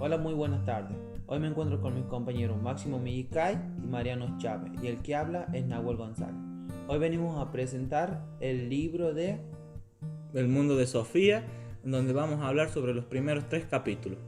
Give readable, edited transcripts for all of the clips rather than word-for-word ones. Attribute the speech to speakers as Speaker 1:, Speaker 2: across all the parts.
Speaker 1: Hola, muy buenas tardes. Hoy me encuentro con mis compañeros Máximo Millicay y Mariano Chávez, y el que habla es Nahuel González. Hoy venimos a presentar el libro de
Speaker 2: El mundo de Sofía, en donde vamos a hablar sobre los primeros 3 capítulos.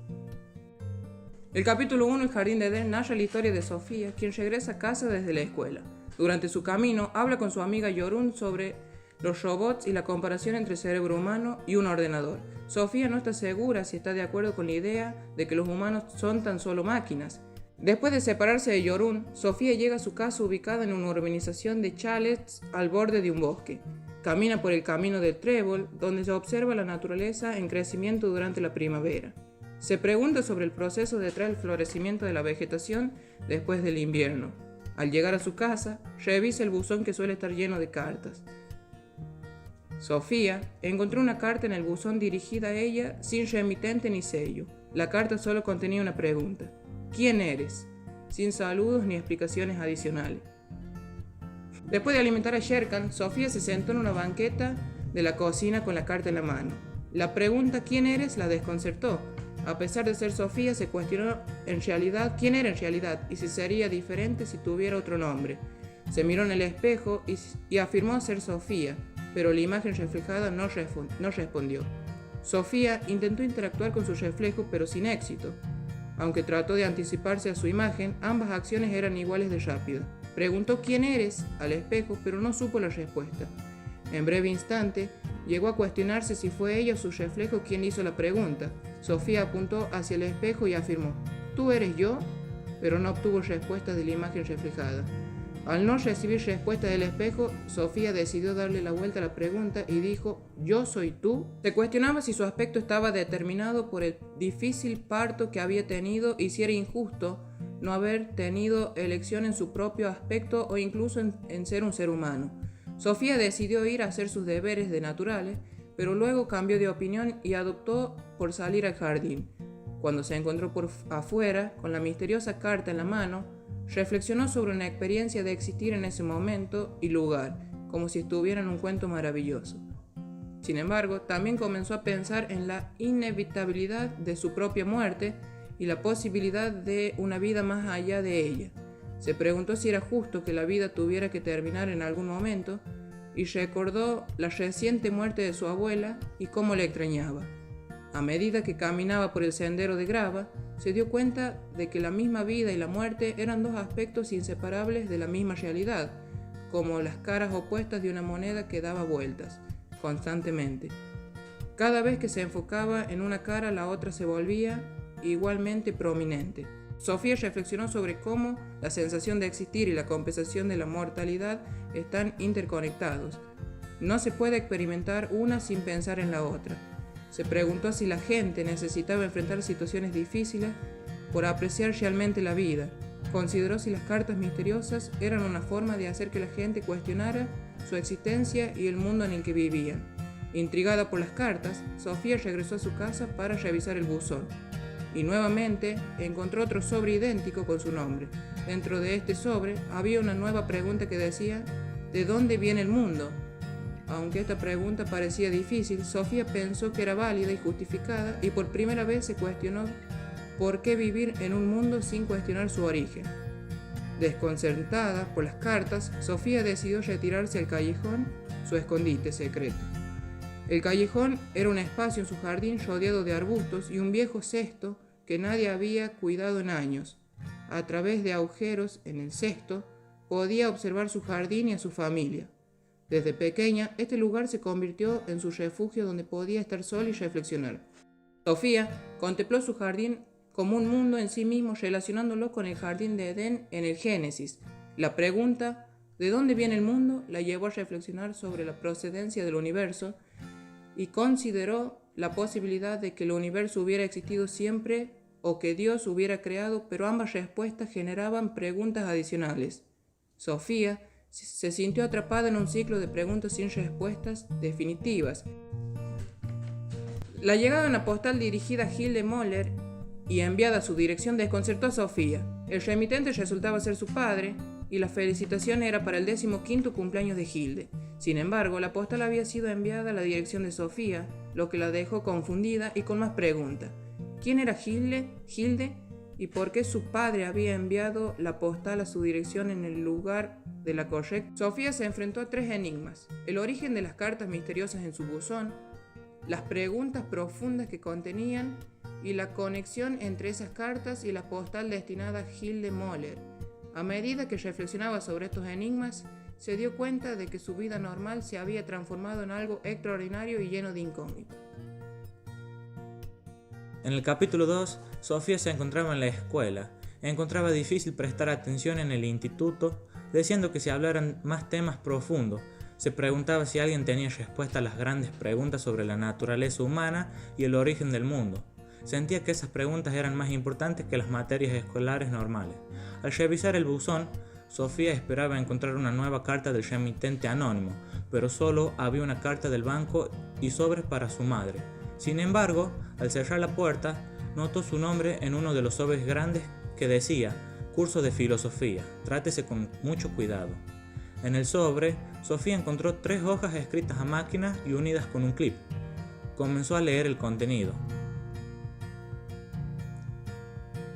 Speaker 3: El capítulo 1, El Jardín de Edén, narra la historia de Sofía, quien regresa a casa desde la escuela. Durante su camino, habla con su amiga Jorunn sobre los robots y la comparación entre el cerebro humano y un ordenador. Sofía no está segura si está de acuerdo con la idea de que los humanos son tan solo máquinas. Después de separarse de Jorunn, Sofía llega a su casa ubicada en una urbanización de chalets al borde de un bosque. Camina por el camino del trébol, donde se observa la naturaleza en crecimiento durante la primavera. Se pregunta sobre el proceso detrás del florecimiento de la vegetación después del invierno. Al llegar a su casa, revisa el buzón que suele estar lleno de cartas. Sofía encontró una carta en el buzón dirigida a ella sin remitente ni sello. La carta solo contenía una pregunta: ¿quién eres?, sin saludos ni explicaciones adicionales. Después de alimentar a Sherkan, Sofía se sentó en una banqueta de la cocina con la carta en la mano. La pregunta ¿quién eres?, la desconcertó. A pesar de ser Sofía, se cuestionó quién era en realidad y si sería diferente si tuviera otro nombre. Se miró en el espejo y afirmó ser Sofía, pero la imagen reflejada no respondió. Sofía intentó interactuar con su reflejo, pero sin éxito. Aunque trató de anticiparse a su imagen, ambas acciones eran iguales de rápidas. Preguntó ¿quién eres?, al espejo, pero no supo la respuesta. En breve instante, llegó a cuestionarse si fue ella o su reflejo quien hizo la pregunta. Sofía apuntó hacia el espejo y afirmó: ¿tú eres yo?, pero no obtuvo respuesta de la imagen reflejada. Al no recibir respuesta del espejo, Sofía decidió darle la vuelta a la pregunta y dijo: ¿yo soy tú? Se cuestionaba si su aspecto estaba determinado por el difícil parto que había tenido y si era injusto no haber tenido elección en su propio aspecto o incluso en ser un ser humano. Sofía decidió ir a hacer sus deberes de naturales, pero luego cambió de opinión y optó por salir al jardín. Cuando se encontró por afuera, con la misteriosa carta en la mano, reflexionó sobre una experiencia de existir en ese momento y lugar, como si estuviera en un cuento maravilloso. Sin embargo, también comenzó a pensar en la inevitabilidad de su propia muerte y la posibilidad de una vida más allá de ella. Se preguntó si era justo que la vida tuviera que terminar en algún momento y recordó la reciente muerte de su abuela y cómo la extrañaba. A medida que caminaba por el sendero de grava, se dio cuenta de que la misma vida y la muerte eran dos aspectos inseparables de la misma realidad, como las caras opuestas de una moneda que daba vueltas constantemente. Cada vez que se enfocaba en una cara, la otra se volvía igualmente prominente. Sofía reflexionó sobre cómo la sensación de existir y la compensación de la mortalidad están interconectados. No se puede experimentar una sin pensar en la otra. Se preguntó si la gente necesitaba enfrentar situaciones difíciles por apreciar realmente la vida. Consideró si las cartas misteriosas eran una forma de hacer que la gente cuestionara su existencia y el mundo en el que vivían. Intrigada por las cartas, Sofía regresó a su casa para revisar el buzón. Y nuevamente encontró otro sobre idéntico con su nombre. Dentro de este sobre había una nueva pregunta que decía: ¿de dónde viene el mundo? Aunque esta pregunta parecía difícil, Sofía pensó que era válida y justificada y por primera vez se cuestionó por qué vivir en un mundo sin cuestionar su origen. Desconcertada por las cartas, Sofía decidió retirarse al callejón, su escondite secreto. El callejón era un espacio en su jardín rodeado de arbustos y un viejo cesto que nadie había cuidado en años. A través de agujeros en el cesto podía observar su jardín y a su familia. Desde pequeña, este lugar se convirtió en su refugio donde podía estar sola y reflexionar. Sofía contempló su jardín como un mundo en sí mismo, relacionándolo con el jardín de Edén en el Génesis. La pregunta ¿de dónde viene el mundo?, la llevó a reflexionar sobre la procedencia del universo y consideró la posibilidad de que el universo hubiera existido siempre o que Dios hubiera creado, pero ambas respuestas generaban preguntas adicionales. Sofía se sintió atrapada en un ciclo de preguntas sin respuestas definitivas. La llegada de una postal dirigida a Hilde Möller y enviada a su dirección desconcertó a Sofía. El remitente resultaba ser su padre y la felicitación era para el 15º cumpleaños de Hilde. Sin embargo, la postal había sido enviada a la dirección de Sofía, lo que la dejó confundida y con más preguntas. ¿Quién era Hilde y por qué su padre había enviado la postal a su dirección en el lugar de la correcta? Sofía se enfrentó a 3 enigmas: el origen de las cartas misteriosas en su buzón, las preguntas profundas que contenían y la conexión entre esas cartas y la postal destinada a Hilde Möller. A medida que reflexionaba sobre estos enigmas, se dio cuenta de que su vida normal se había transformado en algo extraordinario y lleno de incógnitas.
Speaker 2: En el capítulo 2, Sofía se encontraba en la escuela. Encontraba difícil prestar atención en el instituto, deseando que se hablaran más temas profundos. Se preguntaba si alguien tenía respuesta a las grandes preguntas sobre la naturaleza humana y el origen del mundo. Sentía que esas preguntas eran más importantes que las materias escolares normales. Al revisar el buzón, Sofía esperaba encontrar una nueva carta del remitente anónimo, pero solo había una carta del banco y sobres para su madre. Sin embargo, al cerrar la puerta, notó su nombre en uno de los sobres grandes que decía: Curso de Filosofía, trátese con mucho cuidado. En el sobre, Sofía encontró 3 hojas escritas a máquina y unidas con un clip. Comenzó a leer el contenido.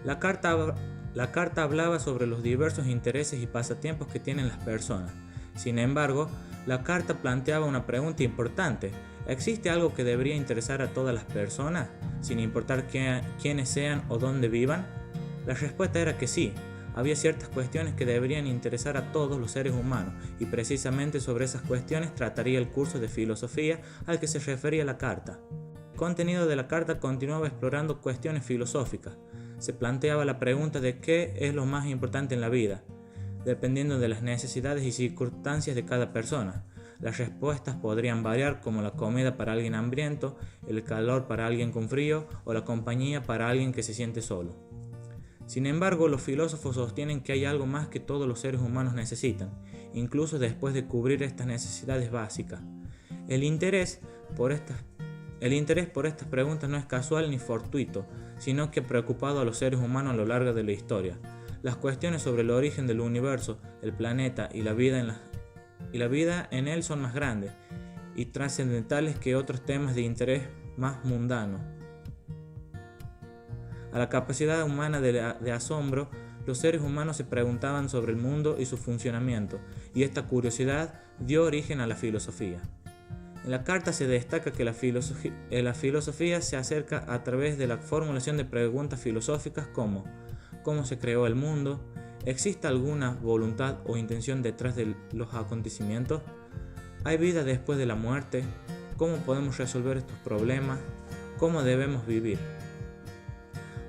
Speaker 2: La carta hablaba sobre los diversos intereses y pasatiempos que tienen las personas. Sin embargo, la carta planteaba una pregunta importante: ¿existe algo que debería interesar a todas las personas, sin importar quiénes sean o dónde vivan? La respuesta era que sí. Había ciertas cuestiones que deberían interesar a todos los seres humanos, y precisamente sobre esas cuestiones trataría el curso de filosofía al que se refería la carta. El contenido de la carta continuaba explorando cuestiones filosóficas. Se planteaba la pregunta de qué es lo más importante en la vida, dependiendo de las necesidades y circunstancias de cada persona. Las respuestas podrían variar, como la comida para alguien hambriento, el calor para alguien con frío o la compañía para alguien que se siente solo. Sin embargo, los filósofos sostienen que hay algo más que todos los seres humanos necesitan, incluso después de cubrir estas necesidades básicas. El interés por estas preguntas no es casual ni fortuito, sino que ha preocupado a los seres humanos a lo largo de la historia. Las cuestiones sobre el origen del universo, el planeta y la vida en él son más grandes y trascendentales que otros temas de interés más mundanos. A la capacidad humana de asombro, los seres humanos se preguntaban sobre el mundo y su funcionamiento, y esta curiosidad dio origen a la filosofía. En la carta se destaca que la filosofía se acerca a través de la formulación de preguntas filosóficas como: ¿cómo se creó el mundo? ¿Existe alguna voluntad o intención detrás de los acontecimientos? ¿Hay vida después de la muerte? ¿Cómo podemos resolver estos problemas? ¿Cómo debemos vivir?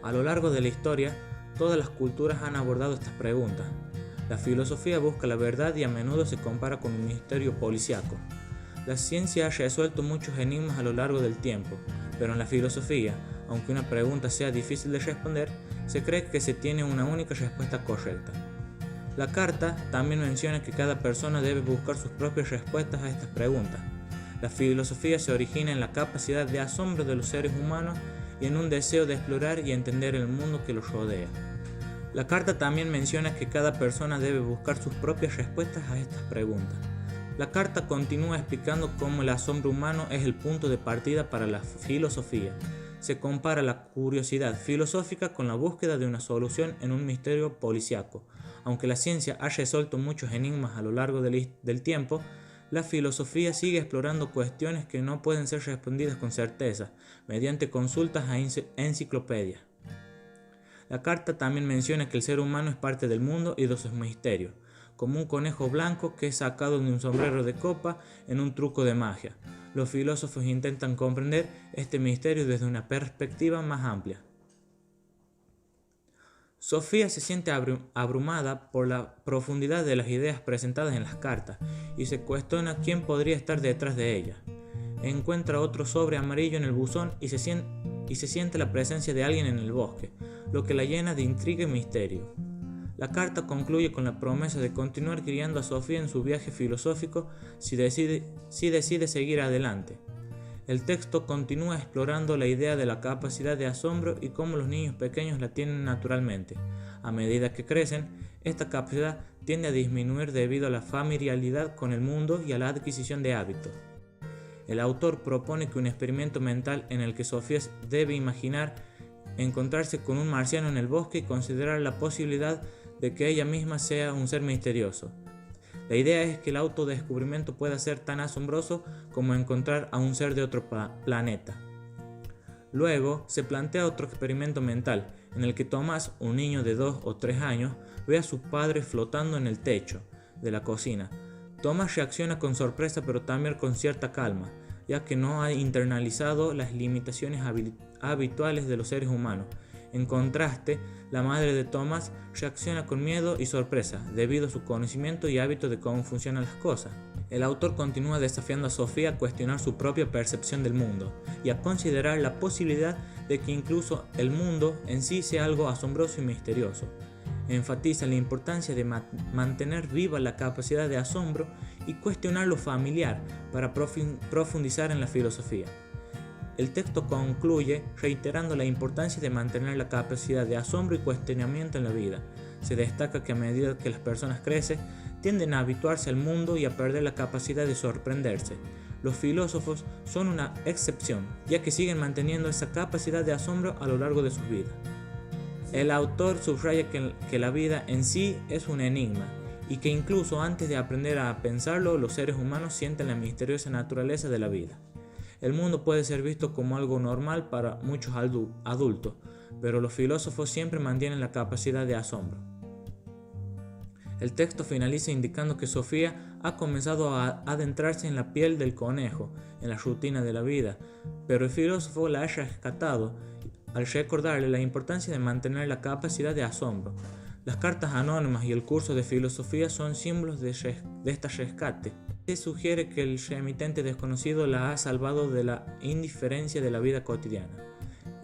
Speaker 2: A lo largo de la historia, todas las culturas han abordado estas preguntas. La filosofía busca la verdad y a menudo se compara con un misterio policíaco. La ciencia ha resuelto muchos enigmas a lo largo del tiempo, pero en la filosofía, aunque una pregunta sea difícil de responder, se cree que se tiene una única respuesta correcta. La carta también menciona que cada persona debe buscar sus propias respuestas a estas preguntas. La filosofía se origina en la capacidad de asombro de los seres humanos y en un deseo de explorar y entender el mundo que los rodea. La carta también menciona que cada persona debe buscar sus propias respuestas a estas preguntas. La carta continúa explicando cómo el asombro humano es el punto de partida para la filosofía. Se compara la curiosidad filosófica con la búsqueda de una solución en un misterio policíaco. Aunque la ciencia ha resuelto muchos enigmas a lo largo del tiempo, la filosofía sigue explorando cuestiones que no pueden ser respondidas con certeza mediante consultas a enciclopedias. La carta también menciona que el ser humano es parte del mundo y de sus misterios, como un conejo blanco que es sacado de un sombrero de copa en un truco de magia. Los filósofos intentan comprender este misterio desde una perspectiva más amplia. Sofía se siente abrumada por la profundidad de las ideas presentadas en las cartas y se cuestiona quién podría estar detrás de ellas. Encuentra otro sobre amarillo en el buzón y se siente la presencia de alguien en el bosque, lo que la llena de intriga y misterio. La carta concluye con la promesa de continuar guiando a Sofía en su viaje filosófico si decide seguir adelante. El texto continúa explorando la idea de la capacidad de asombro y cómo los niños pequeños la tienen naturalmente. A medida que crecen, esta capacidad tiende a disminuir debido a la familiaridad con el mundo y a la adquisición de hábitos. El autor propone que un experimento mental en el que Sofía debe imaginar encontrarse con un marciano en el bosque y considerar la posibilidad de que ella misma sea un ser misterioso. La idea es que el autodescubrimiento pueda ser tan asombroso como encontrar a un ser de otro planeta. Luego se plantea otro experimento mental, en el que Tomás, un niño de 2 o 3 años, ve a su padre flotando en el techo de la cocina. Tomás reacciona con sorpresa pero también con cierta calma, ya que no ha internalizado las limitaciones habituales de los seres humanos. En contraste, la madre de Tomás reacciona con miedo y sorpresa, debido a su conocimiento y hábito de cómo funcionan las cosas. El autor continúa desafiando a Sofía a cuestionar su propia percepción del mundo y a considerar la posibilidad de que incluso el mundo en sí sea algo asombroso y misterioso. Enfatiza la importancia de mantener viva la capacidad de asombro y cuestionar lo familiar para profundizar en la filosofía. El texto concluye reiterando la importancia de mantener la capacidad de asombro y cuestionamiento en la vida. Se destaca que a medida que las personas crecen, tienden a habituarse al mundo y a perder la capacidad de sorprenderse. Los filósofos son una excepción, ya que siguen manteniendo esa capacidad de asombro a lo largo de sus vidas. El autor subraya que la vida en sí es un enigma, y que incluso antes de aprender a pensarlo, los seres humanos sienten la misteriosa naturaleza de la vida. El mundo puede ser visto como algo normal para muchos adultos, pero los filósofos siempre mantienen la capacidad de asombro. El texto finaliza indicando que Sofía ha comenzado a adentrarse en la piel del conejo, en la rutina de la vida, pero el filósofo la ha rescatado al recordarle la importancia de mantener la capacidad de asombro. Las cartas anónimas y el curso de filosofía son símbolos de este rescate. Se sugiere que el remitente desconocido la ha salvado de la indiferencia de la vida cotidiana.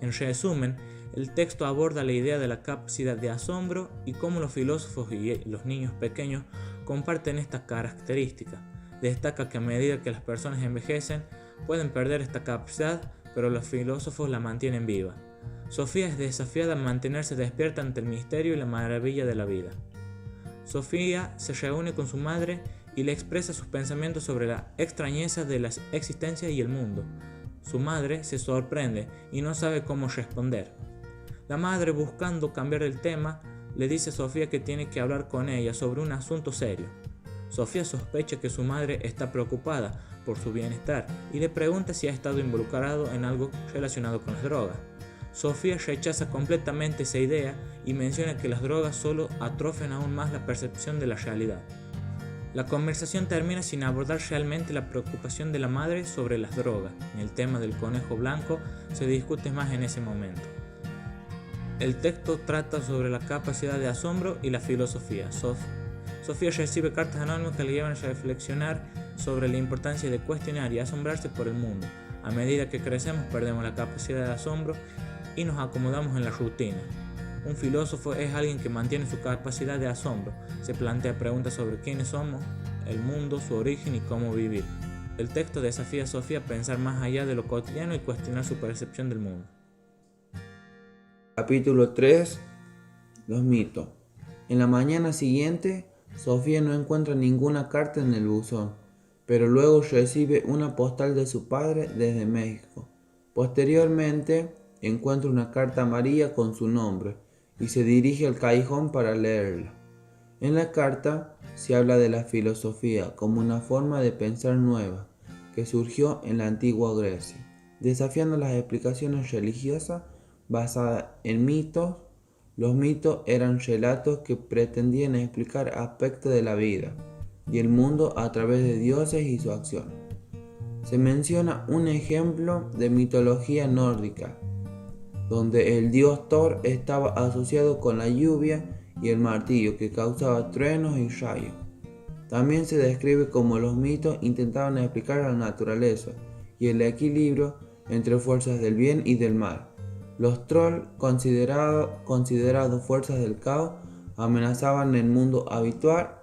Speaker 2: En resumen, el texto aborda la idea de la capacidad de asombro y cómo los filósofos y los niños pequeños comparten estas características. Destaca que a medida que las personas envejecen, pueden perder esta capacidad, pero los filósofos la mantienen viva. Sofía es desafiada a mantenerse despierta ante el misterio y la maravilla de la vida. Sofía se reúne con su madre y le expresa sus pensamientos sobre la extrañeza de la existencia y el mundo. Su madre se sorprende y no sabe cómo responder. La madre, buscando cambiar el tema, le dice a Sofía que tiene que hablar con ella sobre un asunto serio. Sofía sospecha que su madre está preocupada por su bienestar y le pregunta si ha estado involucrado en algo relacionado con las drogas. Sofía rechaza completamente esa idea y menciona que las drogas solo atrofian aún más la percepción de la realidad. La conversación termina sin abordar realmente la preocupación de la madre sobre las drogas. El tema del conejo blanco se discute más en ese momento. El texto trata sobre la capacidad de asombro y la filosofía. Sofía recibe cartas anónimas que le llevan a reflexionar sobre la importancia de cuestionar y asombrarse por el mundo. A medida que crecemos, perdemos la capacidad de asombro y nos acomodamos en la rutina. Un filósofo es alguien que mantiene su capacidad de asombro, se plantea preguntas sobre quiénes somos, el mundo, su origen y cómo vivir. El texto desafía a Sofía a pensar más allá de lo cotidiano y cuestionar su percepción del mundo.
Speaker 1: Capítulo 3. Los mitos. En la mañana siguiente, Sofía no encuentra ninguna carta en el buzón, pero luego recibe una postal de su padre desde México. Posteriormente, encuentra una carta amarilla con su nombre y se dirige al callejón para leerla. En la carta se habla de la filosofía como una forma de pensar nueva que surgió en la antigua Grecia, desafiando las explicaciones religiosas basadas en mitos. Los mitos eran relatos que pretendían explicar aspectos de la vida y el mundo a través de dioses y su acción. Se menciona un ejemplo de mitología nórdica, donde el dios Thor estaba asociado con la lluvia y el martillo que causaba truenos y rayos. También se describe cómo los mitos intentaban explicar la naturaleza y el equilibrio entre fuerzas del bien y del mal. Los trolls, considerados fuerzas del caos, amenazaban el mundo habitual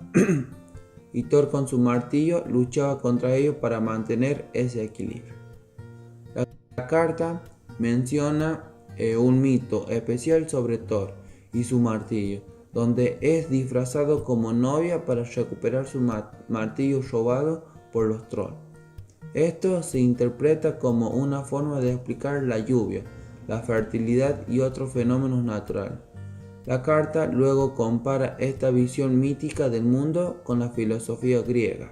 Speaker 1: y Thor con su martillo luchaba contra ellos para mantener ese equilibrio. La carta menciona un mito especial sobre Thor y su martillo, donde es disfrazado como novia para recuperar su martillo robado por los trolls. Esto se interpreta como una forma de explicar la lluvia, la fertilidad y otros fenómenos naturales. La carta luego compara esta visión mítica del mundo con la filosofía griega,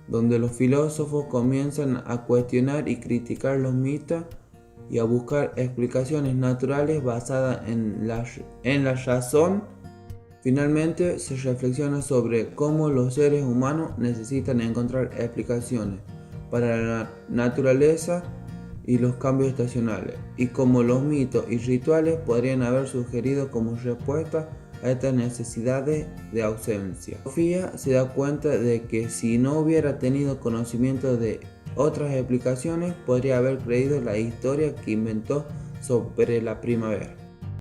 Speaker 1: donde los filósofos comienzan a cuestionar y criticar los mitos y a buscar explicaciones naturales basadas en la razón. Finalmente, se reflexiona sobre cómo los seres humanos necesitan encontrar explicaciones para la naturaleza y los cambios estacionales, y cómo los mitos y rituales podrían haber surgido como respuesta a estas necesidades de ausencia. Sofía se da cuenta de que si no hubiera tenido conocimiento de otras explicaciones, podría haber creído la historia que inventó sobre la primavera.